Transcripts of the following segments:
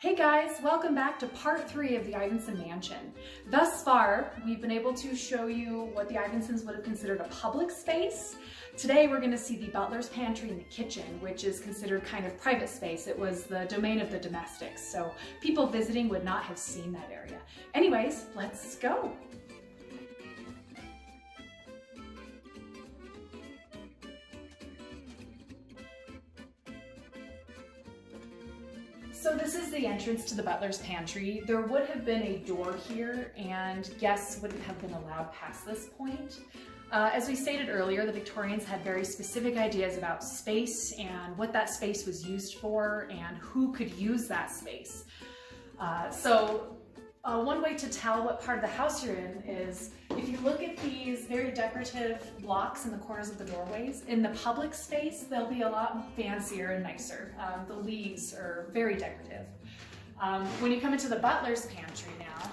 Hey guys, welcome back to part 3 of the Ivinson Mansion. Thus far, we've been able to show you what the Ivinsons would have considered a public space. Today we're going to see the Butlers Pantry and the kitchen, which is considered kind of private space. It was the domain of the domestics, so people visiting would not have seen that area. Anyways, let's go. So this is the entrance to the Butler's Pantry. There would have been a door here and guests wouldn't have been allowed past this point. As we stated earlier, the Victorians had very specific ideas about space and what that space was used for and who could use that space. One way to tell what part of the house you're in is if you look at these very decorative blocks in the corners of the doorways. In the public space, they'll be a lot fancier and nicer. The leaves are very decorative. When you come into the Butler's Pantry now,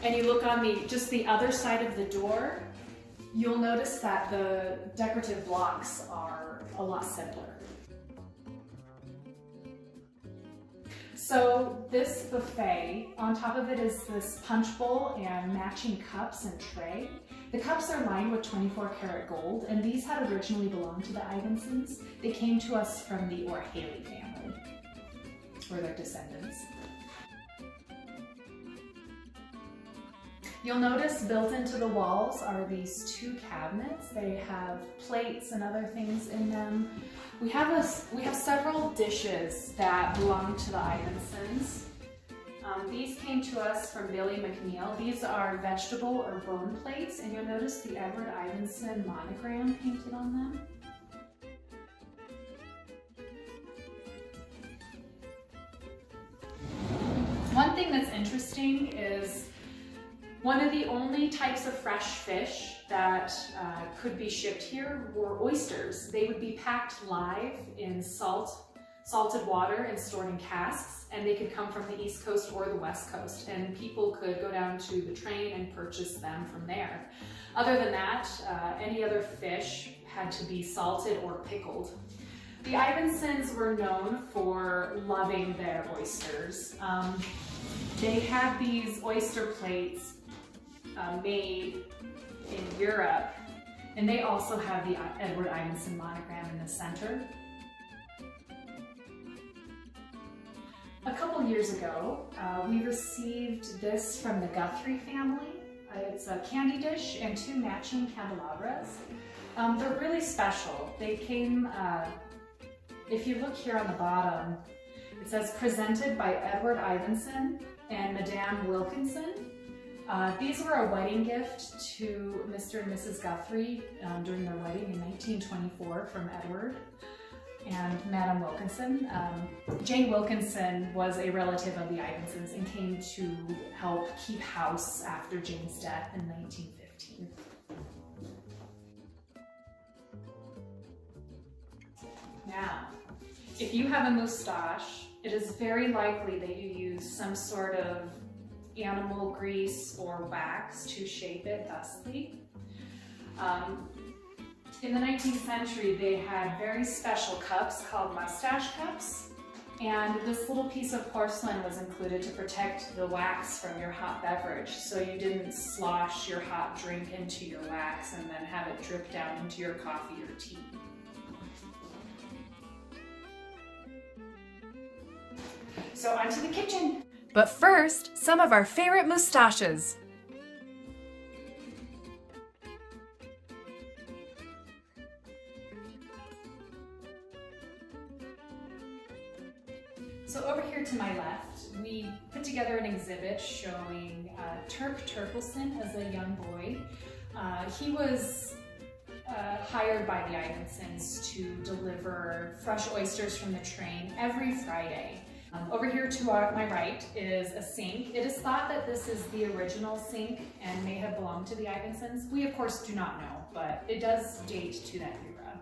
and you look on just the other side of the door, you'll notice that the decorative blocks are a lot simpler. So this buffet, on top of it is this punch bowl and matching cups and tray. The cups are lined with 24 karat gold, and these had originally belonged to the Ivinsons. They came to us from the O'Haley family, or their descendants. You'll notice built into the walls are these 2 cabinets. They have plates and other things in them. We have several dishes that belong to the Ivinsons. These came to us from Billy McNeil. These are vegetable or bone plates, and you'll notice the Edward Ivinson monogram painted on them. One thing that's interesting is one of the only types of fresh fish that could be shipped here were oysters. They would be packed live in salted water and stored in casks, and they could come from the East Coast or the West Coast, and people could go down to the train and purchase them from there. Other than that, any other fish had to be salted or pickled. The Ivinsons were known for loving their oysters. They had these oyster plates made in Europe, and they also have the Edward Ivinson monogram in the center. A couple years ago, we received this from the Guthrie family. It's a candy dish and 2 matching candelabras. They're really special. They came, if you look here on the bottom, it says presented by Edward Ivinson and Madame Wilkinson. These were a wedding gift to Mr. and Mrs. Guthrie during their wedding in 1924 from Edward and Madame Wilkinson. Jane Wilkinson was a relative of the Ivinsons and came to help keep house after Jane's death in 1915. Now, if you have a moustache, it is very likely that you use some sort of animal grease or wax to shape it thusly. In the 19th century, they had very special cups called mustache cups, and this little piece of porcelain was included to protect the wax from your hot beverage, so you didn't slosh your hot drink into your wax and then have it drip down into your coffee or tea. So onto the kitchen. But first, some of our favorite moustaches. So over here to my left, we put together an exhibit showing Turk Turkelson as a young boy. He was hired by the Ivinsons to deliver fresh oysters from the train every Friday. Over here to my right is a sink. It is thought that this is the original sink and may have belonged to the Ivinsons. We of course do not know, but it does date to that era.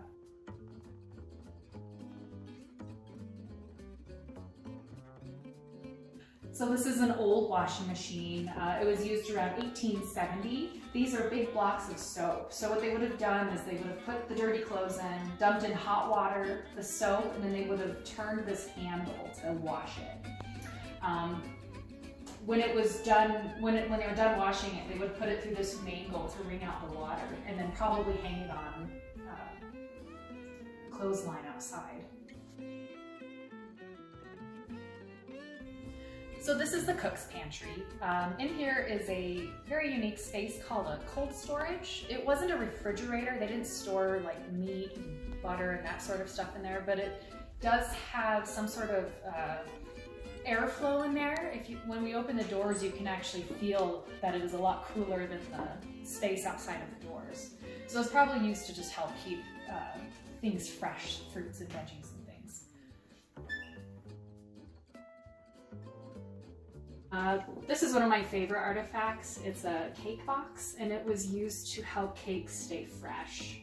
So this is an old washing machine. It was used around 1870. These are big blocks of soap. So what they would have done is they would have put the dirty clothes in, dumped in hot water, the soap, and then they would have turned this handle to wash it. When it was done, when they were done washing it, they would put it through this mangle to wring out the water, and then probably hang it on a clothesline outside. So this is the cook's pantry. In here is a very unique space called a cold storage. It wasn't a refrigerator. They didn't store like meat and butter and that sort of stuff in there, but it does have some sort of airflow in there. When we open the doors, you can actually feel that it is a lot cooler than the space outside of the doors. So it's probably used to just help keep things fresh, fruits and veggies and things. This is one of my favorite artifacts. It's a cake box, and it was used to help cakes stay fresh.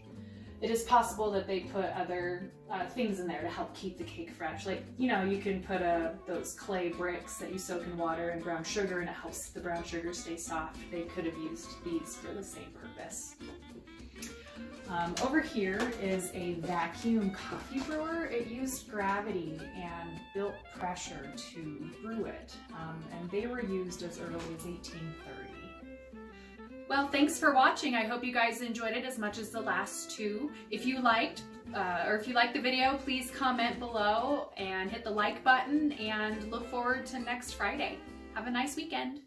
It is possible that they put other things in there to help keep the cake fresh. Like, you know, you can put those clay bricks that you soak in water and brown sugar, and it helps the brown sugar stay soft. They could have used these for the same purpose. Over here is a vacuum coffee brewer. It used gravity and built pressure to brew it, and they were used as early as 1830. Well, thanks for watching. I hope you guys enjoyed it as much as the last two. If you liked the video, please comment below and hit the like button, and look forward to next Friday. Have a nice weekend.